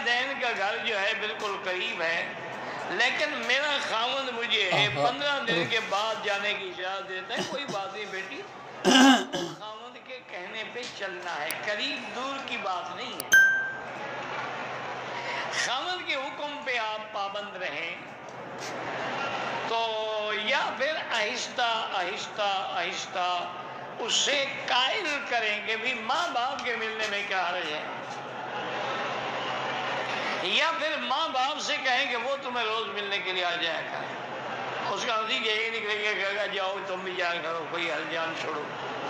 والدین کا گھر جو ہے بالکل قریب ہے، لیکن میرا خاوند مجھے 15 دن کے بعد جانے کی اجازت دیتا ہے۔ کوئی بات نہیں بیٹی، خاوند کے کہنے پہ چلنا ہے، قریب دور کی بات نہیں ہے۔ خاوند کے حکم پہ آپ پابند رہیں تو یا پھر آہستہ آہستہ آہستہ اس سے قائل کریں کہ بھی ماں باپ کے ملنے میں کیا حرج ہے، یا پھر ماں باپ سے کہیں کہ وہ تمہیں روز ملنے کے لیے آ جائے گا۔ اس کا نتیجہ یہ نکلے گا، کہے گا جاؤ تم بھی جایا کرو، کوئی حل جان چھوڑو۔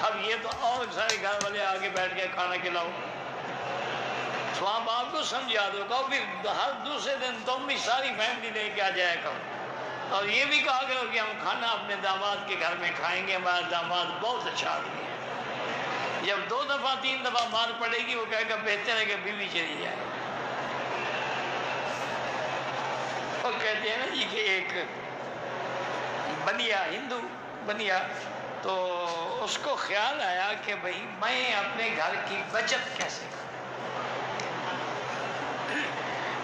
اب یہ تو اور سارے گھر والے آگے بیٹھ کے کھانا کھلاؤ، ماں باپ کو سمجھا دو، کہو پھر ہر دوسرے دن تم بھی ساری فیملی لے کے آ جایا کرو، اور یہ بھی کہا کرو کہ ہم کھانا اپنے داماد کے گھر میں کھائیں گے، ہمارا داماد بہت اچھا آدمی ہے۔ جب 2 دفعہ 3 دفعہ مار پڑے گی، وہ کہے گا بہتر ہے کہ بیوی چلی جائے۔ وہ کہتے ہیں نا جی کہ ایک بنیا، ہندو بنیا، تو اس کو خیال آیا کہ بھئی میں اپنے گھر کی بچت کیسے کروں۔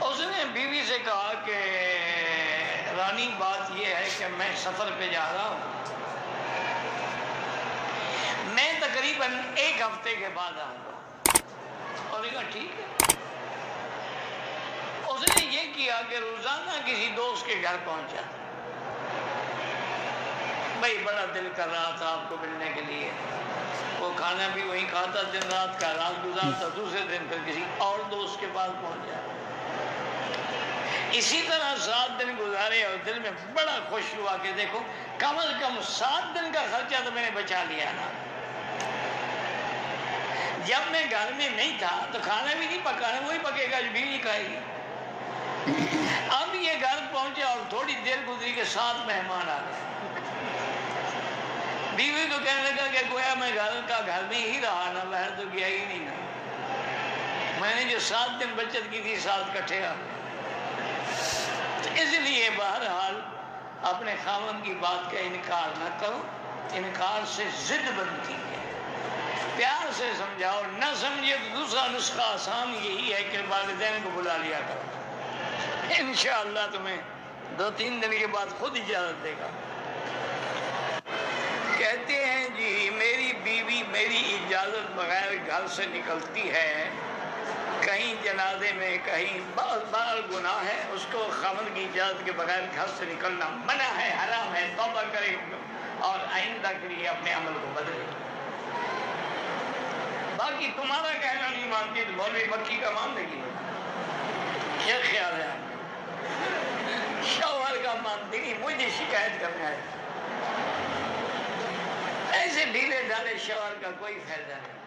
اس نے بیوی سے کہا کہ رانی بات یہ ہے کہ میں سفر پہ جا رہا ہوں، میں تقریباً 1 ہفتے کے بعد آؤں گا۔ اور کہا ٹھیک ہے۔ اس نے یہ کیا کہ روزانہ کسی دوست کے گھر پہنچا، بھئی بڑا دل کر رہا تھا آپ کو ملنے کے لیے، وہ کھانا بھی وہیں کھاتا، دن رات کا رات گزارتا، دوسرے دن پھر کسی اور دوست کے پاس پہنچا۔ اسی طرح 7 دن گزارے اور دل میں بڑا خوش ہوا کہ دیکھو کم از کم 7 دن کا خرچہ تو میں نے بچا لیا نا۔ جب میں گھر میں نہیں تھا تو کھانا بھی نہیں پکانا، وہی پکے گا جو بیوی کھائے گی۔ اب یہ گھر پہنچا اور تھوڑی دیر گزری کہ 7 مہمان آ گئے۔ بیوی کو کہنے لگا کہ گویا میں گھر میں ہی رہا نا، باہر تو گیا ہی نہیں نا، میں نے جو 7 دن بچت کی تھی 7 کٹھے آ گئے۔ اس لیے بہرحال اپنے خاوند کی بات کا انکار نہ کرو، انکار سے ضد بنتی ہے، پیار سے سمجھاؤ، نہ سمجھے تو دوسرا نسخہ آسان یہی ہے کہ والدین کو بلا لیا کرو، انشاءاللہ تمہیں 2-3 دن کے بعد خود اجازت دے گا۔ کہتے ہیں جی میری بیوی میری اجازت بغیر گھر سے نکلتی ہے، کہیں جنازے میں، کہیں بار گناہ ہے، اس کو خاوند کی اجازت کے بغیر گھر سے نکلنا منع ہے، حرام ہے، توبہ کرے اور آئندہ کے لیے اپنے عمل کو بدلے۔ باقی تمہارا کہنا نہیں مانتی تو مولوی مکی کا مان لے گی، کیا خیال ہے؟ شوہر کا مانتی نہیں، مجھے شکایت کرنا ہے۔ ایسے ڈھیلے ڈھالے شوہر کا کوئی فائدہ نہیں۔